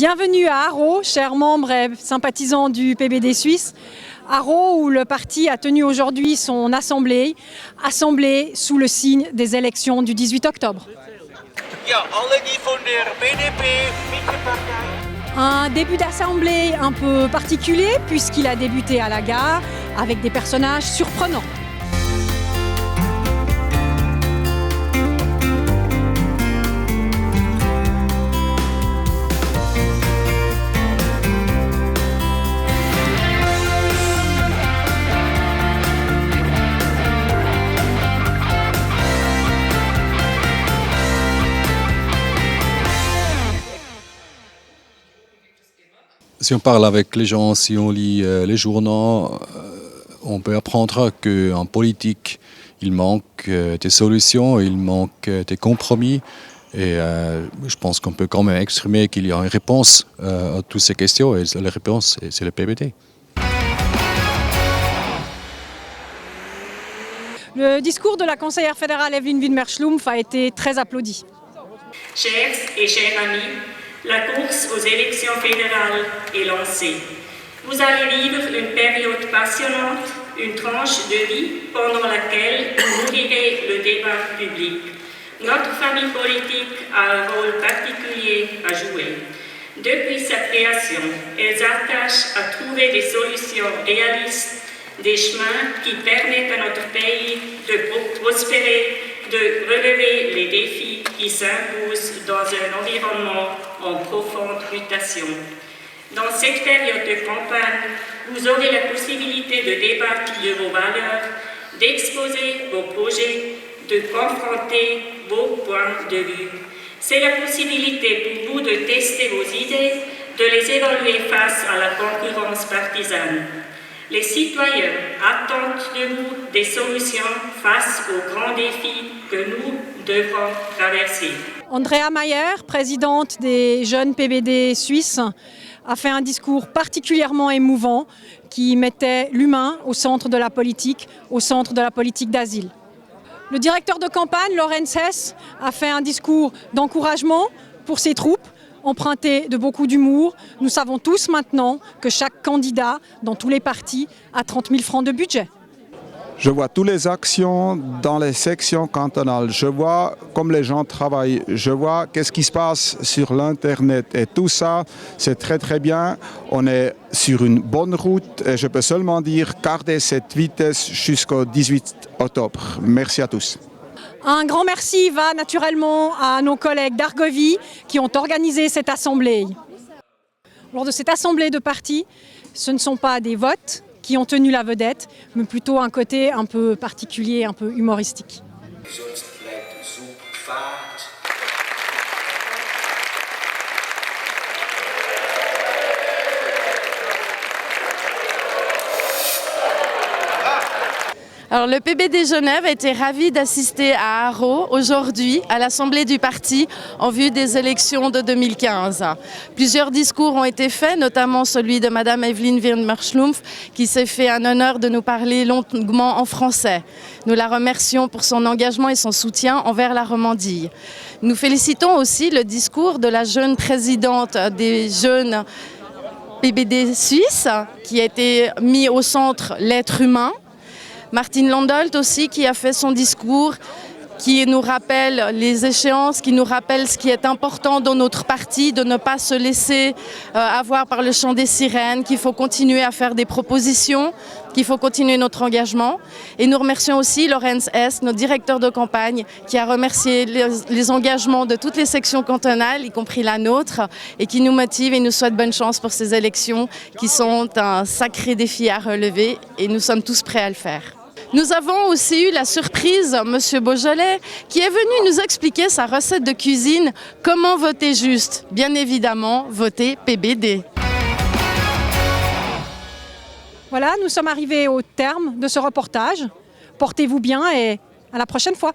Bienvenue à Haro, chers membres et sympathisants du PBD suisse. Haro, où le parti a tenu aujourd'hui son assemblée sous le signe des élections du 18 octobre. Un début d'assemblée un peu particulier puisqu'il a débuté à la gare avec des personnages surprenants. Si on parle avec les gens, si on lit les journaux, on peut apprendre qu'en politique, il manque des solutions, il manque des compromis. Et je pense qu'on peut quand même exprimer qu'il y a une réponse à toutes ces questions. Et la réponse, c'est le PBD. Le discours de la conseillère fédérale Evelyn Widmer-Schlumpf a été très applaudi. Chers et chers amis, la course aux élections fédérales est lancée. Vous allez vivre une période passionnante, une tranche de vie pendant laquelle vous nourrirez le débat public. Notre famille politique a un rôle particulier à jouer. Depuis sa création, elle s'attache à trouver des solutions réalistes, des chemins qui permettent à notre pays de prospérer, de relever les défis qui s'imposent dans un environnement en profonde mutation. Dans cette période de campagne, vous aurez la possibilité de débattre de vos valeurs, d'exposer vos projets, de confronter vos points de vue. C'est la possibilité pour vous de tester vos idées, de les évaluer face à la concurrence partisane. Les citoyens attendent de nous des solutions face aux grands défis que nous devrons traverser. Andrea Mayer, présidente des jeunes PBD suisses, a fait un discours particulièrement émouvant qui mettait l'humain au centre de la politique d'asile. Le directeur de campagne, Lorenz Hess, a fait un discours d'encouragement pour ses troupes, emprunté de beaucoup d'humour. Nous savons tous maintenant que chaque candidat dans tous les partis a 30 000 francs de budget. Je vois toutes les actions dans les sections cantonales. Je vois comme les gens travaillent. Je vois qu'est-ce qui se passe sur l'Internet. Et tout ça, c'est très très bien. On est sur une bonne route. Et je peux seulement dire, gardez cette vitesse jusqu'au 18 octobre. Merci à tous. Un grand merci va naturellement à nos collègues d'Argovie qui ont organisé cette assemblée. Lors de cette assemblée de partis, ce ne sont pas des votes qui ont tenu la vedette, mais plutôt un côté un peu particulier, un peu humoristique. Alors, le PBD Genève a été ravi d'assister à Haro aujourd'hui à l'Assemblée du parti en vue des élections de 2015. Plusieurs discours ont été faits, notamment celui de Mme Evelyn Widmer-Schlumpf qui s'est fait un honneur de nous parler longuement en français. Nous la remercions pour son engagement et son soutien envers la Romandie. Nous félicitons aussi le discours de la jeune présidente des jeunes PBD suisses qui a été mis au centre l'être humain. Martine Landolt aussi qui a fait son discours, qui nous rappelle les échéances, qui nous rappelle ce qui est important dans notre parti, de ne pas se laisser avoir par le chant des sirènes, qu'il faut continuer à faire des propositions, qu'il faut continuer notre engagement. Et nous remercions aussi Lorenz Hess, notre directeur de campagne, qui a remercié les engagements de toutes les sections cantonales, y compris la nôtre, et qui nous motive et nous souhaite bonne chance pour ces élections qui sont un sacré défi à relever et nous sommes tous prêts à le faire. Nous avons aussi eu la surprise, M. Beaujolais, qui est venu nous expliquer sa recette de cuisine, comment voter juste. Bien évidemment, voter PBD. Voilà, nous sommes arrivés au terme de ce reportage. Portez-vous bien et à la prochaine fois.